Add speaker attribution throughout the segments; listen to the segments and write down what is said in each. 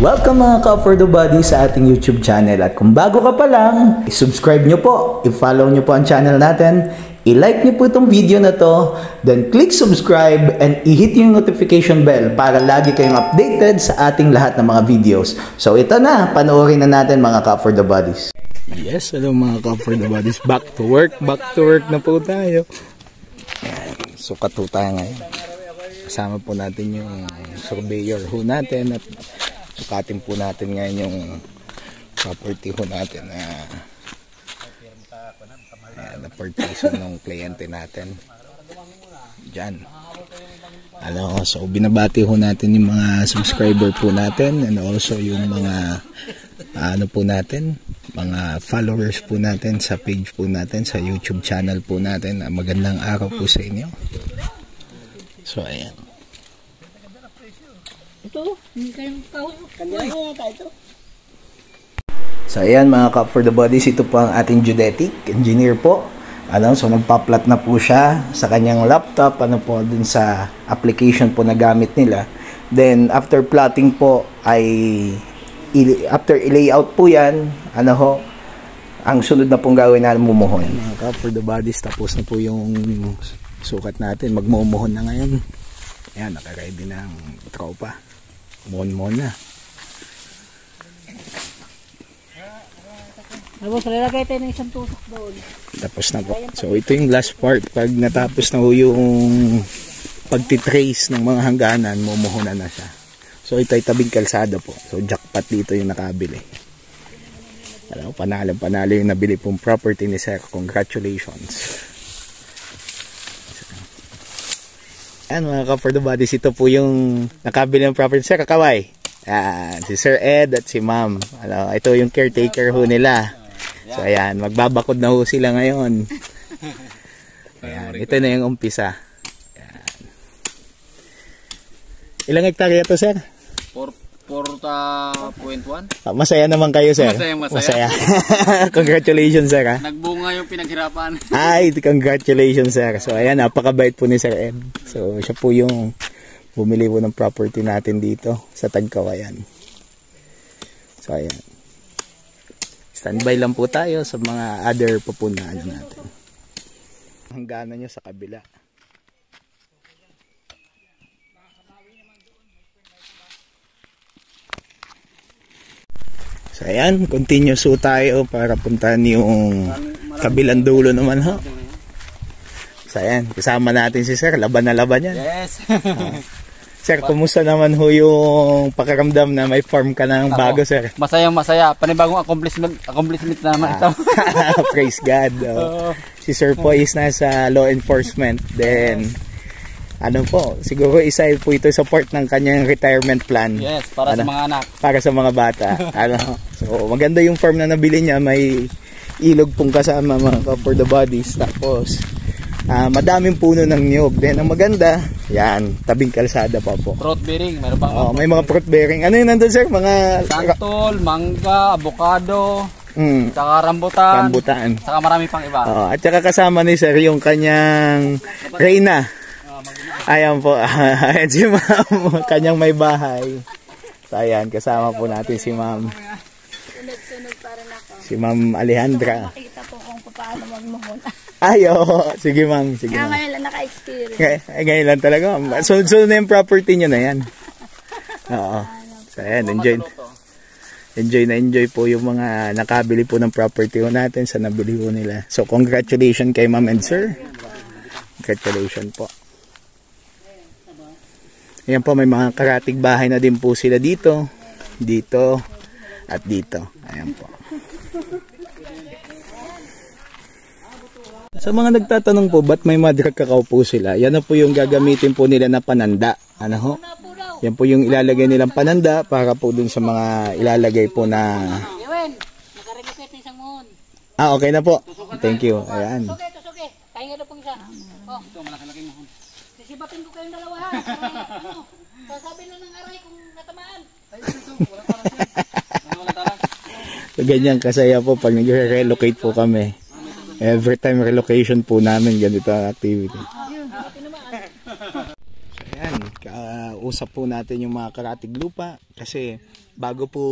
Speaker 1: Welcome mga ka-For The Body sa ating YouTube channel. At kung bago ka pa lang, i-subscribe nyo po, i-follow nyo po ang channel natin, i-like nyo po itong video na to, then click subscribe and i-hit yung notification bell para lagi kayong updated sa ating lahat ng mga videos. So ito na, panoorin na natin mga ka-For The Bodies. Yes, hello mga ka-For The Bodies. Back to work na po tayo. Ayan, sukat po tayo ngayon. Kasama po natin yung surveyor ho natin at sukatin po natin ngayon yung property ho natin na purchase ng kliyente natin dyan. So binabati ho natin yung mga subscriber po natin and also yung mga po natin, mga followers po natin sa page po natin, sa YouTube channel po natin. Magandang araw po sa inyo. So ayan. So ayan mga ka-For The Bodies, ito po ang ating geodetic engineer po. So nagpa-plot na po siya sa kanyang laptop, po dun sa application po na gamit nila. Then after plotting po ay after i-layout po yan, ang sunod na pong gawin na mumuhon. Mga ka-For The Bodies, tapos na po yung sukat natin, magmumuhon na ngayon. Ayan, naka-ready na ang tropa. Mohon na.
Speaker 2: Tapos lalagay tayo ng isang tusok doon.
Speaker 1: Tapos na po. So ito yung last part. Pag natapos na po yung pagtitrace ng mga hangganan, mumuhunan na siya. So ito ay tabing kalsada po. So jackpot dito yung nakabili. Panalo yung nabili pong property ni Sir. Congratulations. Ayan mga ka-For The Bodies, ito po yung nakabili ng property. Sir, kakaway. Si Sir Ed at si Ma'am. Ito yung caretaker ho nila. So ayan, magbabakod na ho sila ngayon. Ayan, ito na yung umpisa. Ayan. Ilang hektarya to, Sir?
Speaker 3: 4.1.
Speaker 1: Masaya naman kayo, Sir. Masaya. Congratulations, Sir.
Speaker 3: Nagbunga yung pinaghirapan.
Speaker 1: Ay, congratulations, Sir. So ayan, napakabait po ni Sir Ed. So siya po yung bumili po ng property natin dito sa Tagkawayan. So ayan, standby lang po tayo sa mga other pupuntahan natin. Hangganan nyo sa kabila. So ayan, continuous po tayo para puntahan yung kabilang dulo naman ho. So ayan, kasama natin si Sir, laban na laban yan.
Speaker 3: Yes.
Speaker 1: Sir, kumusta naman ho yung pakiramdam na may farm ka ng bago, Sir?
Speaker 3: Masaya. Panibagong accomplishment naman ito.
Speaker 1: Praise God. Si Sir po is nasa law enforcement. Then, siguro isa po ito support ng kanyang retirement plan.
Speaker 3: Yes, para sa mga anak. Para
Speaker 1: sa mga bata. So, maganda yung farm na nabili niya. May ilog pong kasama mga ka-For The Bodies. Tapos, madaming puno ng niyog. Then ang maganda, yan, tabing kalsada pa po.
Speaker 3: Fruit bearing, meron pa.
Speaker 1: May mga fruit bearing. Ano yung nandun, Sir? Mga
Speaker 3: santol, mangga, avocado, saka rambutan. Saka marami pang iba.
Speaker 1: At saka kasama ni Sir yung kanyang Reyna. Ayan po. Ayan si Ma'am. Kanyang may bahay. So ayan, kasama po natin si Ma'am.
Speaker 2: Sunod-sunod para na ako.
Speaker 1: Si Ma'am Alejandra.
Speaker 2: Makita po kung paano magmuhon.
Speaker 1: Sige ma'am, sige ma'am.
Speaker 2: Ngayon lang naka-experience.
Speaker 1: Ngayon lang talaga ma'am. So na yung property nyo na yan. Oo. So ayan, enjoy po yung mga nakabili po ng property ko natin sa nabili ko nila. So congratulations kay ma'am and sir. Congratulations po. Ayan po, may mga karatig bahay na din po sila dito. Dito at dito. Ayan po. Sa mga nagtatanong po, ba't may madrag kakao po sila? Yan na po yung gagamitin po nila na pananda. Yan po yung ilalagay nilang pananda para po dun sa mga ilalagay po na...
Speaker 2: Nakarelocate na isang mohon.
Speaker 1: Okay na po. Thank you. Ayan.
Speaker 2: Tusuke. Kaya nga na pong isa. Ito, malaki-laking mohon. Sisibatin ko kayong dalawa ha. Sasabi lang ng aray kung natamaan.
Speaker 1: So, ganyan kasaya po pag nag-relocate po kami. Every time relocation po namin, ganito ang activity. So, ayan, usap po natin yung mga karatig lupa kasi bago po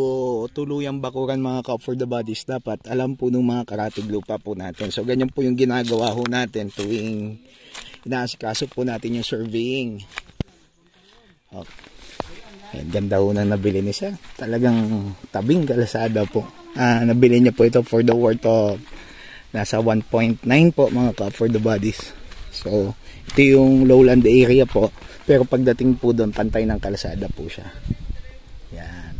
Speaker 1: tuluyang bakuran mga Cup for the Bodies, dapat alam po ng mga karatig lupa po natin. So ganyan po yung ginagawa ho natin tuwing inaasikaso po natin yung surveying. Okay. Ganda ho na nabili ni sir. Talagang tabing kalasada po. Nabili niya po ito for the worth of nasa 1.9 po mga Cup for the Bodies. So ito yung lowland area po. Pero pagdating po doon, pantay ng kalsada po siya. Yan.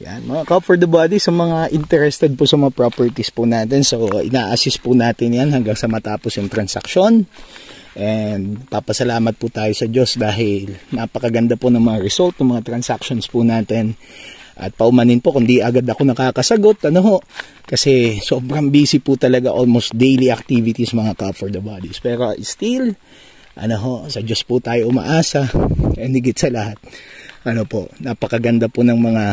Speaker 1: Yan, mga Cup for the Body, sa mga interested po sa mga properties po natin. So, ina-assist po natin yan hanggang sa matapos yung transaksyon. And papasalamat po tayo sa Diyos dahil napakaganda po ng mga result ng mga transactions po natin. At paumanin po, kundi agad ako nakakasagot, kasi sobrang busy po talaga, almost daily activities mga Cup for the Bodies. Pero still, sa Diyos po tayo umaasa, and higit sa lahat, napakaganda po ng mga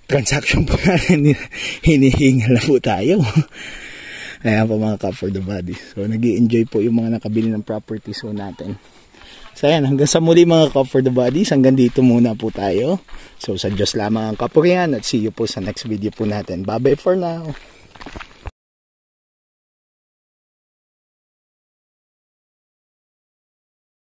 Speaker 1: transaction po natin, hinihingal na po tayo. Ayan po mga Cup for the Bodies. So, nag-i-enjoy po yung mga nakabili ng properties po natin. So ayan, hanggang sa muli mga Cup for the Bodies, hanggang dito muna po tayo. So sa Diyos lamang ang kapurihan at see you po sa next video po natin. Bye bye for now.